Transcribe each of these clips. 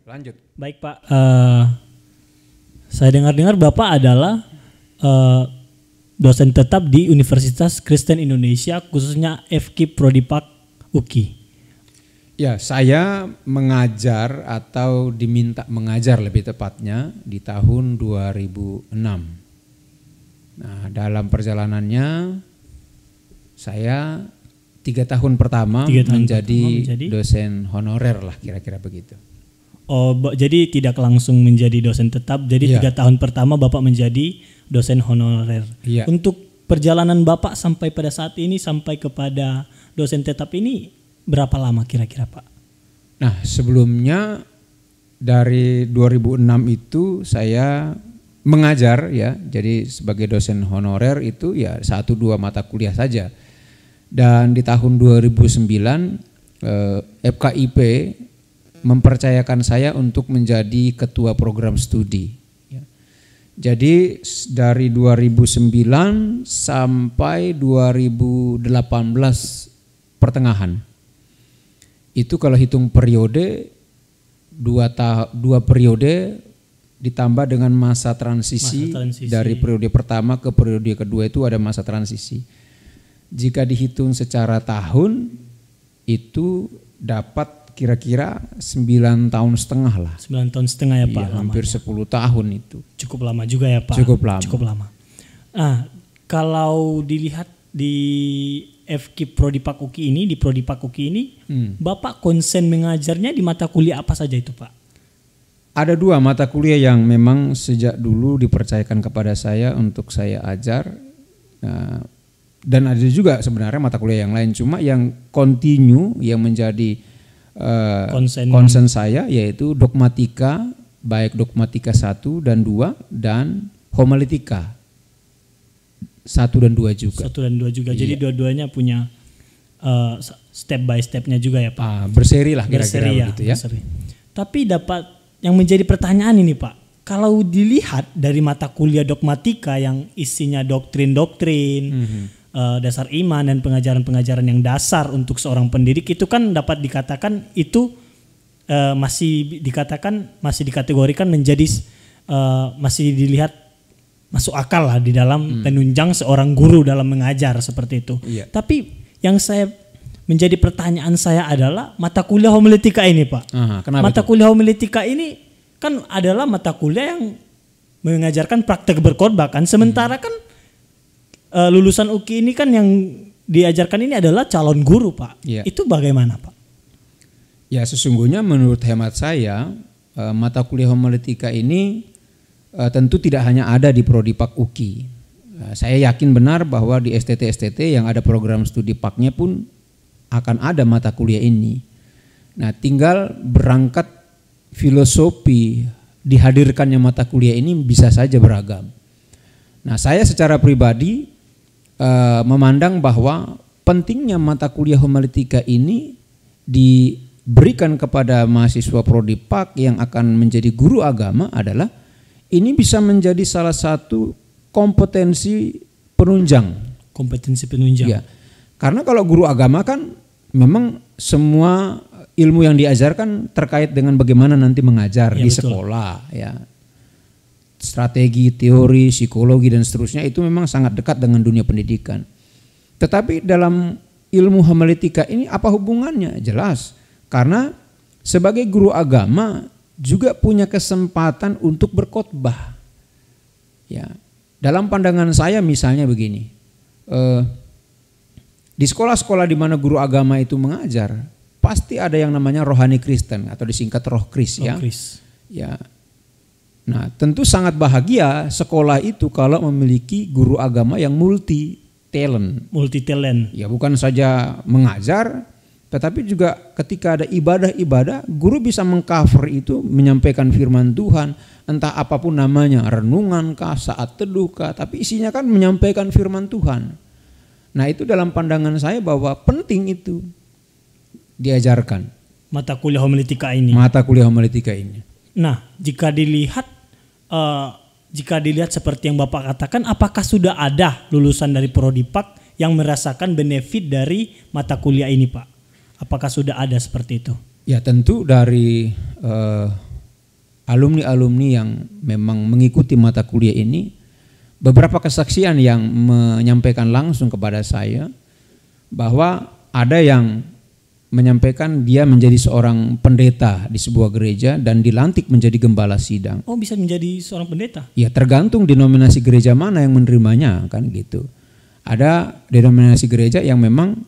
lanjut. Baik Pak, saya dengar-dengar Bapak adalah dosen tetap di Universitas Kristen Indonesia, khususnya FKIP Prodipak UKI. Ya, saya mengajar atau diminta mengajar lebih tepatnya di tahun 2006. Nah, dalam perjalanannya saya 3 tahun pertama menjadi dosen honorer lah, kira-kira begitu. Oh, jadi tidak langsung menjadi dosen tetap, jadi 3 tahun pertama Bapak menjadi dosen honorer. Ya. Untuk perjalanan Bapak sampai pada saat ini, sampai kepada dosen tetap ini berapa lama kira-kira Pak? Nah, sebelumnya dari 2006 itu saya mengajar ya, jadi sebagai dosen honorer itu ya 1-2 mata kuliah saja. Dan di tahun 2009 FKIP mempercayakan saya untuk menjadi ketua program studi. Jadi dari 2009 sampai 2018 pertengahan. Itu kalau hitung periode 2 periode ditambah dengan masa transisi dari periode pertama ke periode kedua itu ada masa transisi. Jika dihitung secara tahun itu dapat kira-kira 9,5 tahun lah. 9,5 tahun ya Pak. Iya, hampir 10 tahun itu. Cukup lama juga ya Pak. Cukup lama. Nah, kalau dilihat di FKIP Prodipak UKI ini, di Prodipak UKI ini, Bapak konsen mengajarnya di mata kuliah apa saja itu Pak? Ada 2 mata kuliah yang memang sejak dulu dipercayakan kepada saya untuk saya ajar. Dan ada juga sebenarnya mata kuliah yang lain, cuma yang continue yang menjadi konsen saya yaitu dogmatika, baik dogmatika 1 dan 2 dan homiletika 1 dan 2 juga. 1 dan 2 juga. Jadi dua-duanya punya step by stepnya juga ya Pak. Berseri lah kira-kira begitu ya. Berseri. Tapi dapat yang menjadi pertanyaan ini Pak, kalau dilihat dari mata kuliah dogmatika yang isinya doktrin-doktrin, dasar iman dan pengajaran-pengajaran yang dasar untuk seorang pendidik, itu kan dapat dikatakan itu masih dikategorikan menjadi masih dilihat masuk akal lah di dalam penunjang seorang guru dalam mengajar seperti itu. Iya. Tapi yang menjadi pertanyaan saya adalah mata kuliah homiletika ini Pak. Mata kuliah homiletika ini kan adalah mata kuliah yang mengajarkan praktek berkhotbah kan. Sementara kan lulusan UKI ini kan yang diajarkan ini adalah calon guru Pak. Iya. Itu bagaimana Pak? Ya, sesungguhnya menurut hemat saya mata kuliah homiletika ini tentu tidak hanya ada di Prodipak UKI. Saya yakin benar bahwa di STT-STT yang ada program studi PAK-nya pun akan ada mata kuliah ini. Nah, tinggal berangkat filosofi dihadirkannya mata kuliah ini bisa saja beragam. Nah, saya secara pribadi memandang bahwa pentingnya mata kuliah homiletika ini diberikan kepada mahasiswa Prodi PAK yang akan menjadi guru agama adalah ini bisa menjadi salah satu kompetensi penunjang. Kompetensi penunjang. Ya. Karena kalau guru agama kan memang semua ilmu yang diajarkan terkait dengan bagaimana nanti mengajar di sekolah ya. Strategi, teori, psikologi dan seterusnya itu memang sangat dekat dengan dunia pendidikan. Tetapi dalam ilmu homiletika ini apa hubungannya? Jelas. Karena sebagai guru agama juga punya kesempatan untuk berkhotbah. Ya, dalam pandangan saya misalnya begini, di sekolah-sekolah di mana guru agama itu mengajar, pasti ada yang namanya rohani Kristen atau disingkat Roh Kris ya. Ya. Nah, tentu sangat bahagia sekolah itu kalau memiliki guru agama yang multi talent. Ya, bukan saja mengajar, tetapi juga ketika ada ibadah-ibadah, guru bisa mengcover itu, menyampaikan firman Tuhan, entah apapun namanya, renungan kah, saat teduh kah, tapi isinya kan menyampaikan firman Tuhan. Nah, itu dalam pandangan saya bahwa penting itu diajarkan. Mata kuliah homiletika ini. Nah, jika dilihat seperti yang Bapak katakan, apakah sudah ada lulusan dari Prodi PAK yang merasakan benefit dari mata kuliah ini Pak? Apakah sudah ada seperti itu? Ya, tentu dari alumni-alumni yang memang mengikuti mata kuliah ini, beberapa kesaksian yang menyampaikan langsung kepada saya bahwa ada yang menyampaikan dia menjadi seorang pendeta di sebuah gereja dan dilantik menjadi gembala sidang. Oh, bisa menjadi seorang pendeta? Ya, tergantung denominasi gereja mana yang menerimanya, kan gitu. Ada denominasi gereja yang memang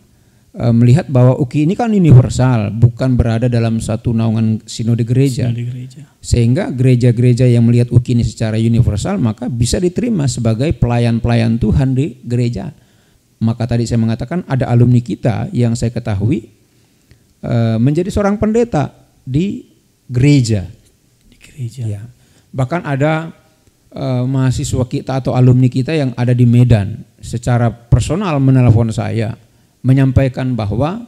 melihat bahwa UKI ini kan universal, bukan berada dalam satu naungan sinode gereja. Sehingga gereja-gereja yang melihat UKI ini secara universal maka bisa diterima sebagai pelayan-pelayan Tuhan di gereja. Maka tadi saya mengatakan ada alumni kita yang saya ketahui menjadi seorang pendeta di gereja. Ya. Bahkan ada mahasiswa kita atau alumni kita yang ada di Medan secara personal menelpon saya menyampaikan bahwa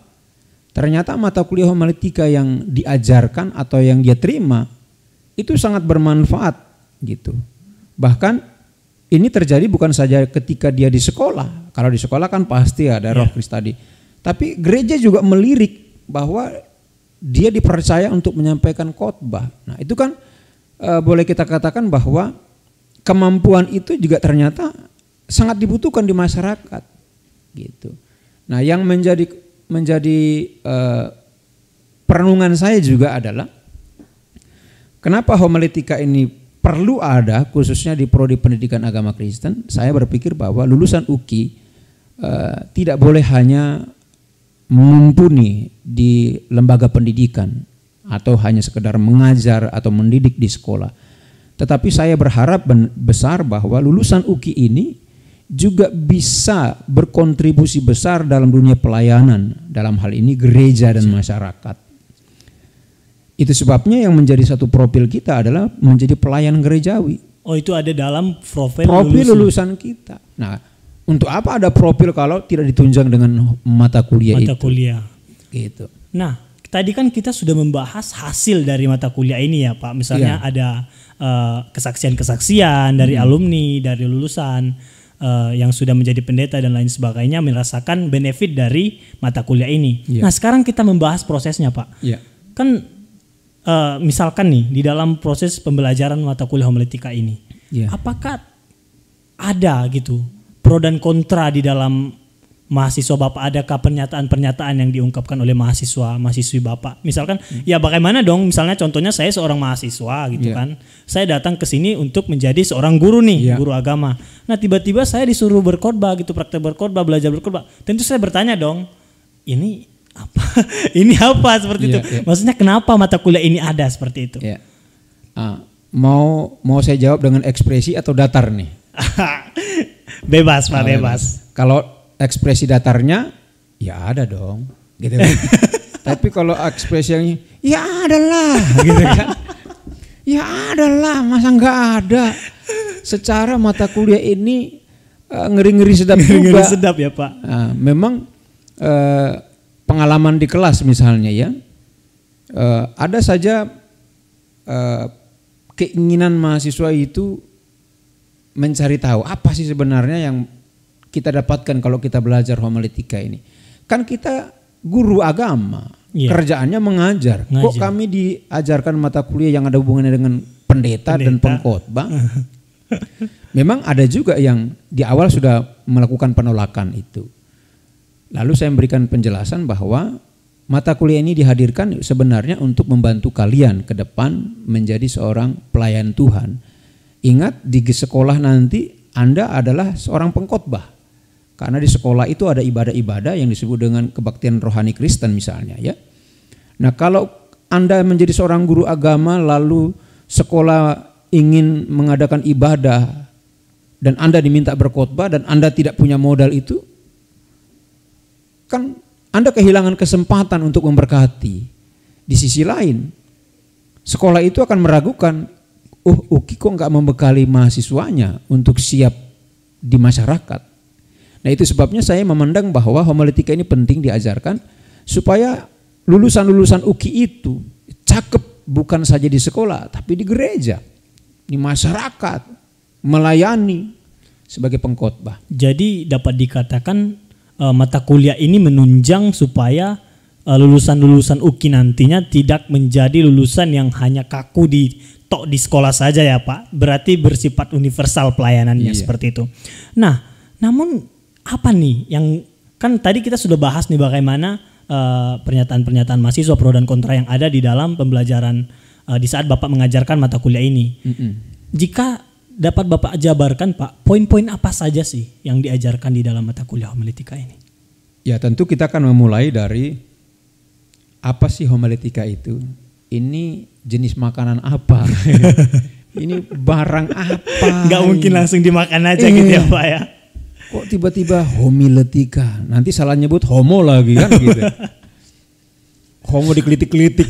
ternyata mata kuliah homiletika yang diajarkan atau yang dia terima itu sangat bermanfaat gitu. Bahkan ini terjadi bukan saja ketika dia di sekolah. Kalau di sekolah kan pasti ada roh Kristus tadi. Tapi gereja juga melirik bahwa dia dipercaya untuk menyampaikan khotbah. Nah, itu kan boleh kita katakan bahwa kemampuan itu juga ternyata sangat dibutuhkan di masyarakat gitu. Nah, yang menjadi perenungan saya juga adalah kenapa homiletika ini perlu ada khususnya di prodi pendidikan agama Kristen. Saya berpikir bahwa lulusan UKI tidak boleh hanya mumpuni di lembaga pendidikan atau hanya sekedar mengajar atau mendidik di sekolah. Tetapi saya berharap besar bahwa lulusan UKI ini juga bisa berkontribusi besar dalam dunia pelayanan, dalam hal ini gereja dan masyarakat. Itu sebabnya yang menjadi satu profil kita adalah menjadi pelayan gerejawi. Oh, itu ada dalam profil lulusan kita. Nah, untuk apa ada profil kalau tidak ditunjang dengan mata kuliah itu? Gitu. Nah, tadi kan kita sudah membahas hasil dari mata kuliah ini ya Pak. Misalnya ada kesaksian-kesaksian dari alumni, dari lulusan yang sudah menjadi pendeta dan lain sebagainya merasakan benefit dari mata kuliah ini. Nah, sekarang kita membahas prosesnya Pak. Kan misalkan nih di dalam proses pembelajaran mata kuliah homiletika ini, apakah ada gitu pro dan kontra di dalam mahasiswa Bapak? Adakah pernyataan-pernyataan yang diungkapkan oleh mahasiswi Bapak? Misalkan ya bagaimana dong, misalnya contohnya saya seorang mahasiswa gitu kan. Saya datang ke sini untuk menjadi seorang guru nih, guru agama. Nah, tiba-tiba saya disuruh berkhotbah gitu, praktek berkhotbah, belajar berkhotbah. Tentu saya bertanya dong, ini apa? Ini apa seperti itu? Maksudnya kenapa mata kuliah ini ada seperti itu? Mau saya jawab dengan ekspresi atau datar nih? Bebas Pak, bebas. Kalau ekspresi datarnya ya ada dong gitu kan. Tapi kalau ekspresi yang ya adalah gitu kan. Ya adalah, masa enggak ada. Secara mata kuliah ini ngeri-ngeri sedap juga. Ngeri sedap ya Pak. Memang pengalaman di kelas misalnya ya. Ada saja keinginan mahasiswa itu mencari tahu apa sih sebenarnya yang kita dapatkan kalau kita belajar homiletika ini. Kan kita guru agama, kerjaannya mengajar. Kok kami diajarkan mata kuliah yang ada hubungannya dengan pendeta. Dan pengkhotbah? Memang ada juga yang di awal sudah melakukan penolakan itu. Lalu saya memberikan penjelasan bahwa mata kuliah ini dihadirkan sebenarnya untuk membantu kalian ke depan menjadi seorang pelayan Tuhan. Ingat, di sekolah nanti Anda adalah seorang pengkhotbah. Karena di sekolah itu ada ibadah-ibadah yang disebut dengan kebaktian rohani Kristen misalnya ya. Nah, kalau Anda menjadi seorang guru agama lalu sekolah ingin mengadakan ibadah dan Anda diminta berkhotbah dan Anda tidak punya modal itu, kan Anda kehilangan kesempatan untuk memberkati. Di sisi lain, sekolah itu akan meragukan, UKI kok nggak membekali mahasiswanya untuk siap di masyarakat. Nah, itu sebabnya saya memandang bahwa homiletika ini penting diajarkan supaya lulusan-lulusan UKI itu cakep bukan saja di sekolah tapi di gereja, di masyarakat, melayani sebagai pengkhotbah. Jadi dapat dikatakan mata kuliah ini menunjang supaya lulusan-lulusan UKI nantinya tidak menjadi lulusan yang hanya kaku di tok di sekolah saja ya Pak, berarti bersifat universal pelayanannya seperti itu. Nah, namun apa nih yang kan tadi kita sudah bahas nih bagaimana pernyataan-pernyataan mahasiswa pro dan kontra yang ada di dalam pembelajaran di saat Bapak mengajarkan mata kuliah ini. Jika dapat Bapak jabarkan Pak, poin-poin apa saja sih yang diajarkan di dalam mata kuliah homiletika ini? Ya tentu kita akan memulai dari apa sih homiletika itu? Ini jenis makanan apa? Ini barang apa? Gak mungkin langsung dimakan aja gitu ya Pak ya. Kok tiba-tiba homiletika? Nanti salah nyebut homo lagi kan gitu. Homo dikelitik-kelitik.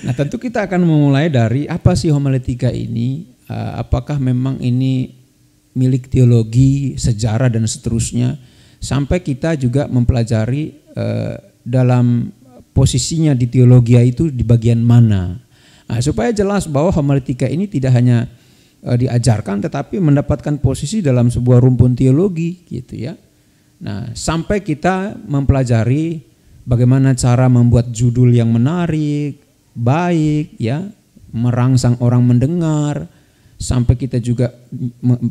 Nah tentu kita akan memulai dari apa sih homiletika ini? Apakah memang ini milik teologi, sejarah dan seterusnya? Sampai kita juga mempelajari dalam posisinya di teologi itu di bagian mana. Nah, supaya jelas bahwa homiletika ini tidak hanya diajarkan tetapi mendapatkan posisi dalam sebuah rumpun teologi gitu ya. Nah, sampai kita mempelajari bagaimana cara membuat judul yang menarik, baik ya, merangsang orang mendengar, sampai kita juga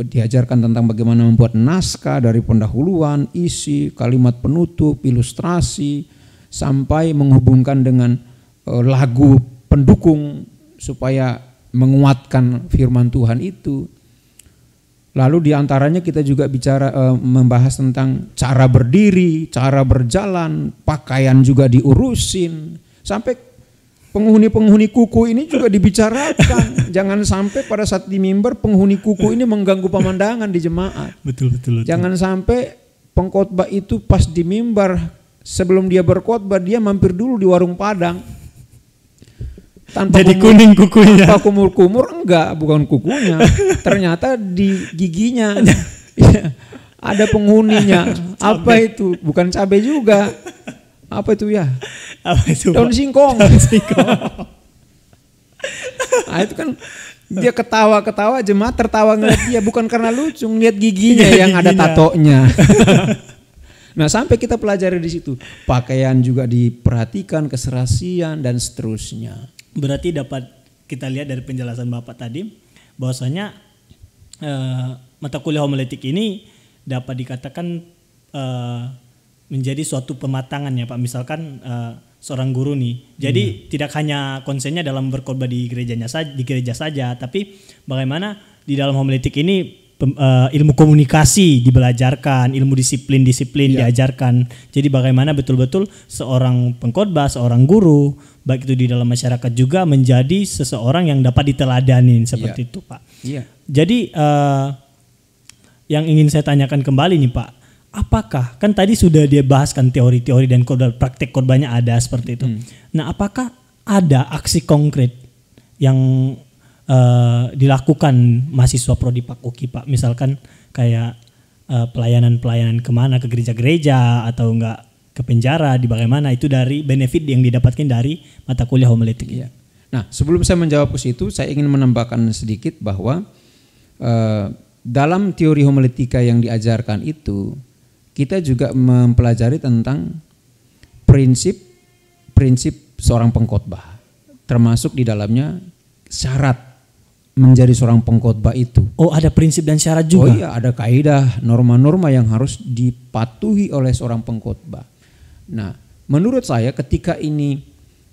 diajarkan tentang bagaimana membuat naskah dari pendahuluan, isi, kalimat penutup, ilustrasi, sampai menghubungkan dengan lagu pendukung supaya menguatkan firman Tuhan itu. Lalu diantaranya kita juga membahas tentang cara berdiri, cara berjalan, pakaian juga diurusin, sampai penghuni-penghuni kuku ini juga dibicarakan. Jangan sampai pada saat di mimbar penghuni kuku ini mengganggu pemandangan di jemaat. Betul. Jangan sampai pengkhotbah itu pas di mimbar sebelum dia berkhotbah dia mampir dulu di warung Padang. Tanpa jadi kuning kukunya. Tanpa kumur-kumur, enggak, bukan kukunya. Ternyata di giginya ada penghuninya. Apa itu? Bukan cabai juga. Apa itu ya? Apa itu? Daun singkong. Nah, itu kan dia ketawa-ketawa, jemaat tertawa ngeliat dia, bukan karena lucu, ngeliat giginya yang ada tatonya. Nah, sampai kita pelajari di situ. Pakaian juga diperhatikan, keserasian dan seterusnya. Berarti dapat kita lihat dari penjelasan Bapak tadi bahwasanya mata kuliah homiletik ini dapat dikatakan menjadi suatu pematangan ya Pak. Misalkan seorang guru nih, jadi tidak hanya konsennya dalam berkhotbah di gereja saja, tapi bagaimana di dalam homiletik ini ilmu komunikasi dibelajarkan, ilmu disiplin diajarkan. Jadi bagaimana betul-betul seorang pengkhotbah, seorang guru, baik itu di dalam masyarakat juga menjadi seseorang yang dapat diteladanin seperti itu Pak. Jadi yang ingin saya tanyakan kembali nih Pak, apakah kan tadi sudah dia bahaskan teori-teori dan praktek khotbahnya ada seperti itu. Nah, apakah ada aksi konkret yang dilakukan mahasiswa prodi Pak Uki Pak, misalkan kayak pelayanan kemana, ke gereja-gereja atau enggak ke penjara, di bagaimana itu dari benefit yang didapatkan dari mata kuliah homiletik? Nah, sebelum saya menjawab ke situ, saya ingin menambahkan sedikit bahwa dalam teori homiletika yang diajarkan itu kita juga mempelajari tentang prinsip seorang pengkhotbah, termasuk di dalamnya syarat menjadi seorang pengkhotbah itu. Oh, ada prinsip dan syarat juga? Oh iya, ada kaidah, norma-norma yang harus dipatuhi oleh seorang pengkhotbah. Nah, menurut saya ketika ini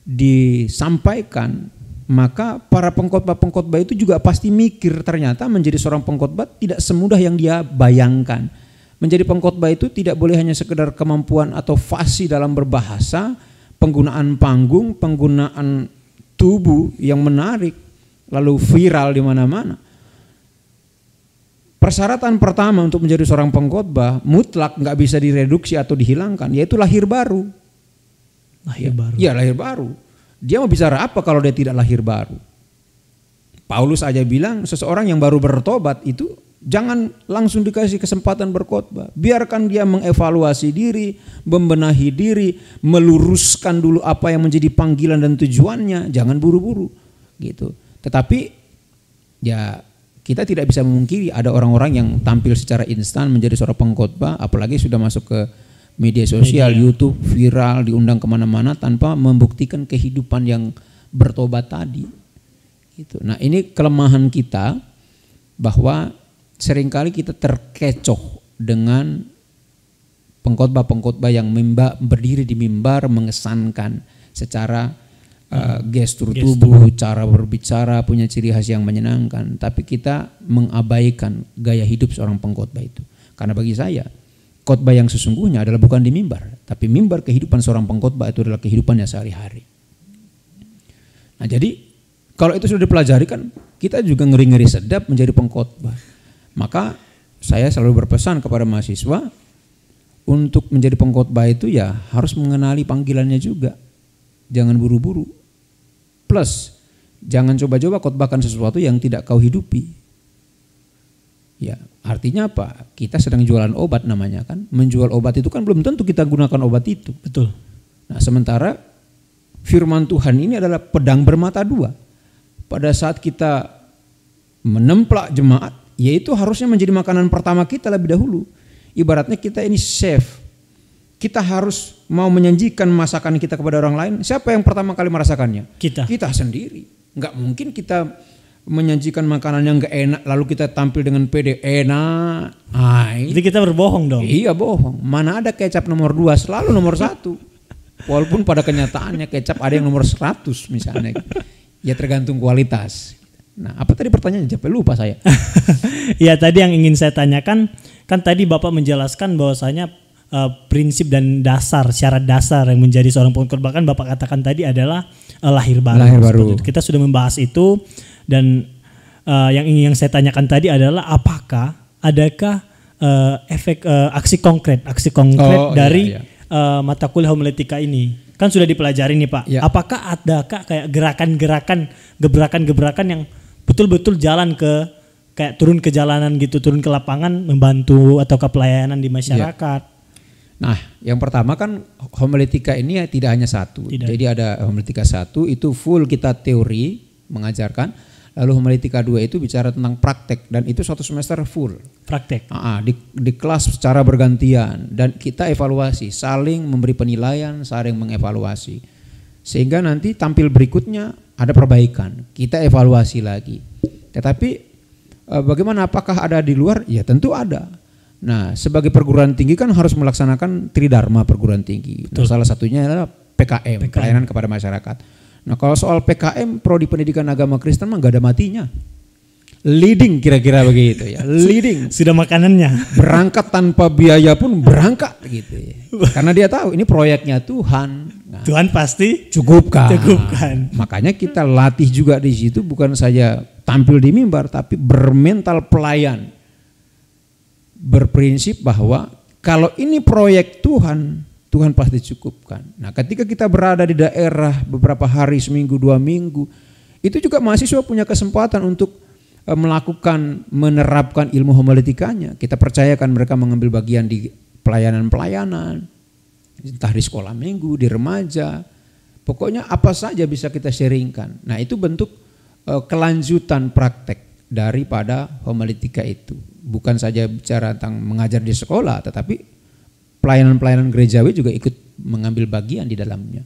disampaikan, maka para pengkhotbah itu juga pasti mikir ternyata menjadi seorang pengkhotbah tidak semudah yang dia bayangkan. Menjadi pengkhotbah itu tidak boleh hanya sekedar kemampuan atau fasih dalam berbahasa, penggunaan panggung, penggunaan tubuh yang menarik, lalu viral di mana-mana. Persyaratan pertama untuk menjadi seorang pengkhotbah mutlak nggak bisa direduksi atau dihilangkan, yaitu lahir baru. Iya, lahir baru. Dia mau bicara apa kalau dia tidak lahir baru? Paulus aja bilang seseorang yang baru bertobat itu jangan langsung dikasih kesempatan berkhotbah. Biarkan dia mengevaluasi diri, membenahi diri, meluruskan dulu apa yang menjadi panggilan dan tujuannya. Jangan buru-buru gitu. Tetapi ya kita tidak bisa memungkiri ada orang-orang yang tampil secara instan menjadi seorang pengkhotbah, apalagi sudah masuk ke media sosial, YouTube, viral, diundang kemana-mana tanpa membuktikan kehidupan yang bertobat tadi. Gitu. Nah ini kelemahan kita bahwa seringkali kita terkecoh dengan pengkhotbah-pengkhotbah yang berdiri di mimbar mengesankan secara gestur tubuh, cara berbicara punya ciri khas yang menyenangkan, tapi kita mengabaikan gaya hidup seorang pengkhotbah itu. Karena bagi saya khotbah yang sesungguhnya adalah bukan di mimbar, tapi mimbar kehidupan seorang pengkhotbah itu adalah kehidupannya sehari-hari. Nah jadi kalau itu sudah dipelajari kan kita juga ngeri-ngeri sedap menjadi pengkhotbah. Maka saya selalu berpesan kepada mahasiswa untuk menjadi pengkhotbah itu ya harus mengenali panggilannya juga. Jangan buru-buru. Plus jangan coba-coba khotbahkan sesuatu yang tidak kau hidupi. Ya, artinya apa? Kita sedang jualan obat namanya kan. Menjual obat itu kan belum tentu kita gunakan obat itu. Betul. Nah, sementara firman Tuhan ini adalah pedang bermata dua. Pada saat kita menemplak jemaat, yaitu harusnya menjadi makanan pertama kita lebih dahulu. Ibaratnya kita ini chef. Kita harus mau menyajikan masakan kita kepada orang lain. Siapa yang pertama kali merasakannya? Kita sendiri. Enggak mungkin kita menyajikan makanan yang enggak enak lalu kita tampil dengan pede enak. Jadi kita berbohong dong. Iya bohong. Mana ada kecap nomor 2 selalu nomor 1. Walaupun pada kenyataannya kecap ada yang nomor 100 misalnya. Ya tergantung kualitas. Nah, apa tadi pertanyaannya? Sampai lupa saya. Ya tadi yang ingin saya tanyakan kan tadi Bapak menjelaskan bahwasanya prinsip dan syarat dasar yang menjadi seorang pengkhotbah kan Bapak katakan tadi adalah lahir baru. Kita sudah membahas itu dan yang saya tanyakan tadi adalah adakah efek aksi konkret dari mata kuliah homiletika ini? Kan sudah dipelajari nih Pak. Ya. Apakah adakah kayak gebrakan-gebrakan yang betul-betul jalan kayak turun ke jalanan gitu, turun ke lapangan membantu atau ke pelayanan di masyarakat? Ya. Nah, yang pertama kan homiletika ini tidak hanya satu. Jadi ada homiletika 1 itu full kita teori mengajarkan. Lalu homiletika 2 itu bicara tentang praktek dan itu 1 semester full. Praktek. Di kelas secara bergantian dan kita evaluasi, saling memberi penilaian, saling mengevaluasi. Sehingga nanti tampil berikutnya ada perbaikan, kita evaluasi lagi. Tetapi bagaimana, apakah ada di luar? Ya tentu ada. Nah, sebagai perguruan tinggi kan harus melaksanakan tridharma perguruan tinggi. Nah, salah satunya adalah PKM, pelayanan kepada masyarakat. Nah, kalau soal PKM, Prodi Pendidikan Agama Kristen mah gak ada matinya. Leading kira-kira begitu ya. Leading. Sudah makanannya. Berangkat tanpa biaya pun berangkat gitu ya. Karena dia tahu ini proyeknya Tuhan. Nah, Tuhan pasti cukupkan. Makanya kita latih juga di situ bukan saja tampil di mimbar tapi bermental pelayan. Berprinsip bahwa kalau ini proyek Tuhan, Tuhan pasti cukupkan. Nah, ketika kita berada di daerah beberapa hari, seminggu, 2 minggu, itu juga mahasiswa punya kesempatan untuk menerapkan ilmu homiletikanya. Kita percayakan mereka mengambil bagian di pelayanan-pelayanan, entah di sekolah minggu, di remaja, pokoknya apa saja bisa kita sharingkan. Nah, itu bentuk kelanjutan praktek daripada homiletika itu. Bukan saja bicara tentang mengajar di sekolah, tetapi pelayanan-pelayanan gerejawi juga ikut mengambil bagian di dalamnya,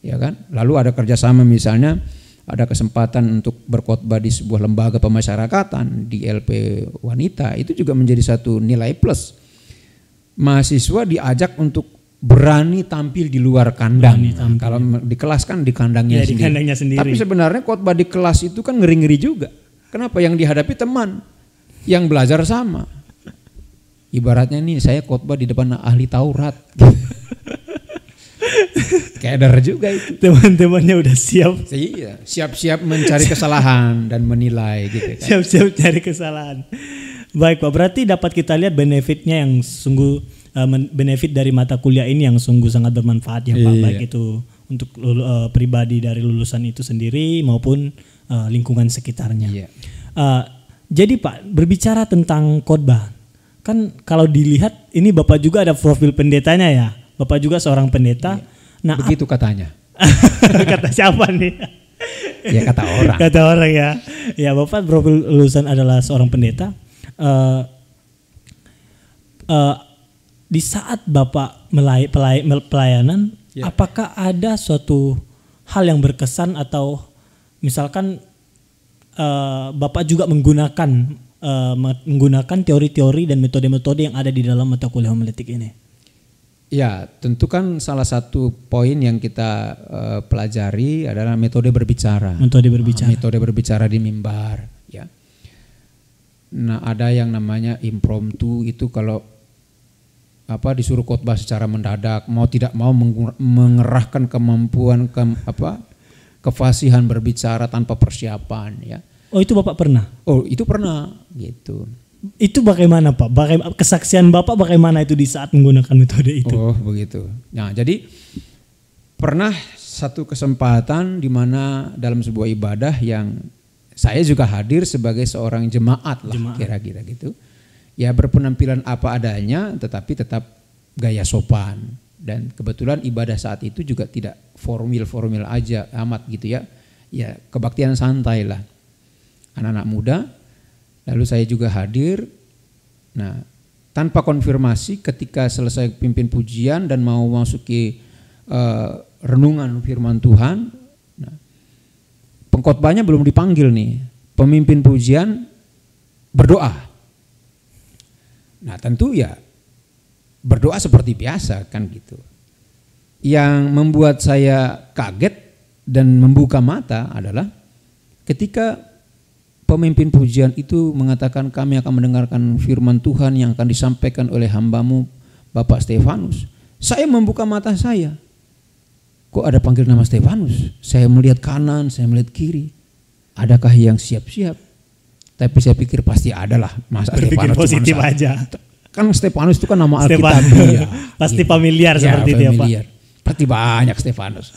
ya kan? Lalu ada kerjasama, misalnya ada kesempatan untuk berkhotbah di sebuah lembaga pemasyarakatan di LP Wanita, itu juga menjadi satu nilai plus. Mahasiswa diajak untuk berani tampil di luar kandang. Kalau di kelas kan di kandangnya sendiri. Tapi sebenarnya khotbah di kelas itu kan ngeri-ngeri juga. Kenapa? Yang dihadapi teman yang belajar sama. Ibaratnya nih saya khotbah di depan ahli Taurat. Keder juga itu. Teman-temannya udah siap. Iya, siap-siap mencari kesalahan dan menilai gitu kan. Siap-siap cari kesalahan. Baik Pak, berarti dapat kita lihat benefitnya yang sungguh benefit dari mata kuliah ini yang sungguh sangat bermanfaat ya Pak. Baik itu untuk pribadi dari lulusan itu sendiri maupun lingkungan sekitarnya. Iya. Jadi Pak, berbicara tentang khotbah, kan kalau dilihat ini Bapak juga ada profil pendetanya ya. Bapak juga seorang pendeta. Nah, begitu katanya. Kata siapa nih? Ya kata orang. Kata orang ya. Ya Bapak profil lulusan adalah seorang pendeta. Di saat Bapak pelayanan, apakah ada suatu hal yang berkesan atau misalkan Bapak juga menggunakan teori-teori dan metode-metode yang ada di dalam mata kuliah homiletik ini? Ya, tentu kan salah satu poin yang kita pelajari adalah metode berbicara. Metode berbicara di mimbar, ya. Nah, ada yang namanya impromptu, itu kalau disuruh khotbah secara mendadak, mau tidak mau mengerahkan kemampuan kefasihan berbicara tanpa persiapan, ya. Oh, itu Bapak pernah? Oh, itu pernah, gitu. Itu bagaimana Pak? Kesaksian Bapak bagaimana itu di saat menggunakan metode itu? Oh, begitu. Nah, jadi pernah satu kesempatan di mana dalam sebuah ibadah yang saya juga hadir sebagai seorang jemaat lah, kira-kira gitu. Ya, berpenampilan apa adanya tetapi tetap gaya sopan. Dan kebetulan ibadah saat itu juga tidak formal aja amat gitu ya. Ya, kebaktian santai lah. Anak-anak muda, lalu saya juga hadir. Nah, tanpa konfirmasi ketika selesai pimpin pujian dan mau masuki renungan firman Tuhan, nah, pengkhotbahnya belum dipanggil nih, pemimpin pujian berdoa. Nah, tentu ya berdoa seperti biasa kan gitu. Yang membuat saya kaget dan membuka mata adalah ketika pemimpin pujian itu mengatakan kami akan mendengarkan firman Tuhan yang akan disampaikan oleh hambamu Bapak Stefanus. Saya membuka mata saya. Kok ada panggil nama Stefanus? Saya melihat kanan, saya melihat kiri. Adakah yang siap-siap? Tapi saya pikir pasti adalah. Masa Stefanus positif aja. Kan Stefanus itu kan nama Alkitabiah. Pasti familiar ya, seperti itu ya Pak. Pasti banyak Stefanus.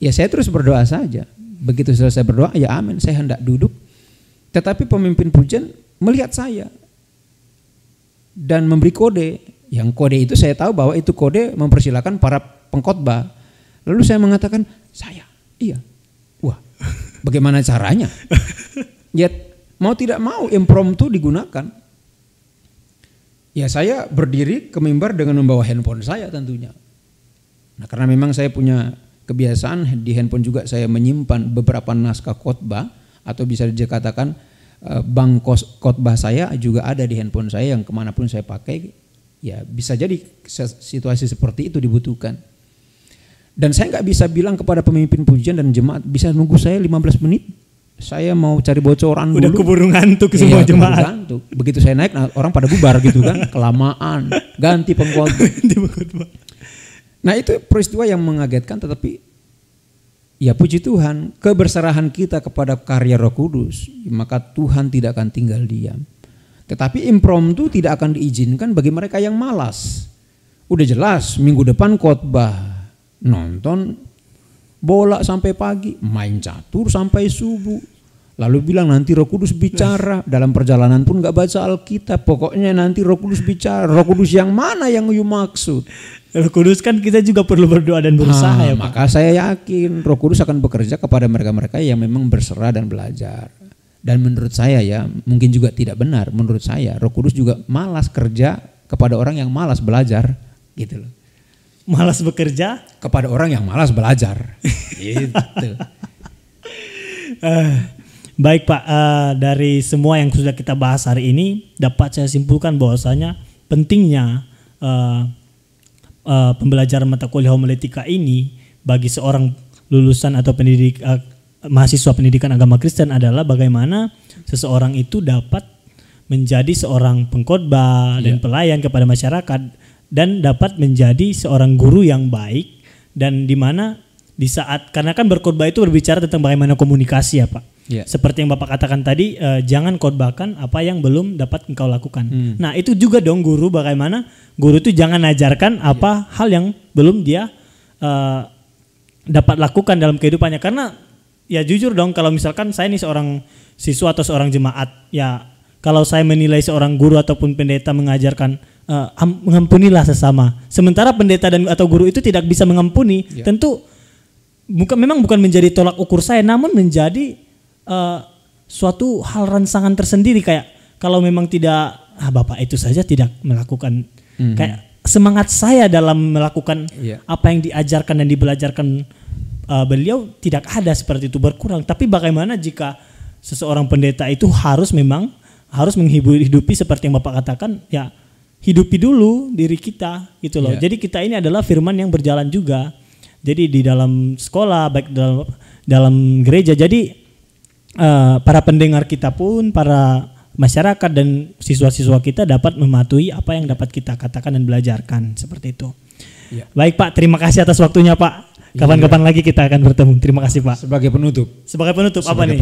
Ya, saya terus berdoa saja. Begitu selesai berdoa, ya amin, saya hendak duduk. Tetapi pemimpin pujian melihat saya dan memberi kode. Yang kode itu saya tahu bahwa itu kode mempersilakan para pengkhotbah. Lalu saya mengatakan, iya. Wah, bagaimana caranya? Ya, mau tidak mau impromptu digunakan. Ya, saya berdiri ke mimbar dengan membawa handphone saya tentunya. Nah, karena memang saya punya kebiasaan di handphone juga saya menyimpan beberapa naskah khotbah. Atau bisa dikatakan bank khotbah saya juga ada di handphone saya yang kemanapun saya pakai. Ya, bisa jadi situasi seperti itu dibutuhkan. Dan saya nggak bisa bilang kepada pemimpin pujian dan jemaat bisa nunggu saya 15 menit. Saya mau cari bocoran udah dulu. Keburu ngantuk semua jemaat. Ngantuk. Begitu saya naik, orang pada bubar gitu kan, kelamaan, ganti pengkhotbah. Nah, itu peristiwa yang mengagetkan, tetapi ya puji Tuhan, keberserahan kita kepada karya Roh Kudus, maka Tuhan tidak akan tinggal diam. Tetapi impromptu tidak akan diizinkan bagi mereka yang malas. Udah jelas minggu depan khotbah, nonton bola sampai pagi, main catur sampai subuh. Lalu bilang nanti Roh Kudus bicara, dalam perjalanan pun gak baca Alkitab. Pokoknya nanti Roh Kudus bicara. Roh Kudus yang mana yang you maksud? Roh Kudus kan kita juga perlu berdoa dan berusaha ya Pak. Maka saya yakin Roh Kudus akan bekerja kepada mereka-mereka yang memang berserah dan belajar. Dan menurut saya ya, mungkin juga tidak benar. Menurut saya Roh Kudus juga malas kerja kepada orang yang malas belajar, gitu loh. Malas bekerja kepada orang yang malas belajar. Gitu. Baik Pak, dari semua yang sudah kita bahas hari ini dapat saya simpulkan bahwasanya pentingnya pembelajaran mata kuliah homiletika ini bagi seorang lulusan atau mahasiswa pendidikan agama Kristen adalah bagaimana seseorang itu dapat menjadi seorang pengkhotbah dan pelayan kepada masyarakat dan dapat menjadi seorang guru yang baik, dan di mana di saat, karena kan berkhotbah itu berbicara tentang bagaimana komunikasi ya Pak. Seperti yang Bapak katakan tadi, jangan khotbahkan apa yang belum dapat engkau lakukan. Nah, itu juga dong guru, bagaimana guru itu jangan ajarkan apa hal yang belum dia dapat lakukan dalam kehidupannya. Karena ya jujur dong, kalau misalkan saya ini seorang siswa atau seorang jemaat, ya kalau saya menilai seorang guru ataupun pendeta mengajarkan mengampunilah sesama, sementara pendeta dan atau guru itu tidak bisa mengampuni, tentu memang bukan menjadi tolak ukur saya, namun menjadi suatu hal rangsangan tersendiri. Kayak kalau memang tidak, Bapak itu saja tidak melakukan, kayak semangat saya dalam melakukan apa yang diajarkan dan dibelajarkan beliau tidak ada, seperti itu, berkurang. Tapi bagaimana jika seseorang pendeta itu harus menghidupi seperti yang Bapak katakan, ya hidupi dulu diri kita gitu loh. Jadi kita ini adalah firman yang berjalan juga. Jadi di dalam sekolah, baik dalam gereja. Jadi para pendengar kita pun, para masyarakat dan siswa-siswa kita dapat mematuhi apa yang dapat kita katakan dan belajarkan seperti itu. Baik Pak, terima kasih atas waktunya Pak. Kapan-kapan lagi kita akan bertemu. Terima kasih Pak. Sebagai penutup apa nih?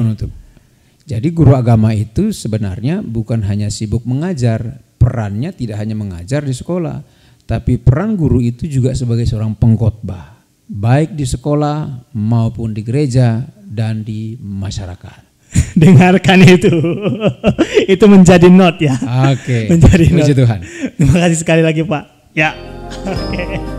Jadi guru agama itu sebenarnya bukan hanya sibuk mengajar, perannya tidak hanya mengajar di sekolah, tapi peran guru itu juga sebagai seorang pengkhotbah, baik di sekolah maupun di gereja dan di masyarakat. Dengarkan itu. Itu menjadi note ya. Oke. Menjadi note. Puji Tuhan. Terima kasih sekali lagi Pak. Ya. Oke.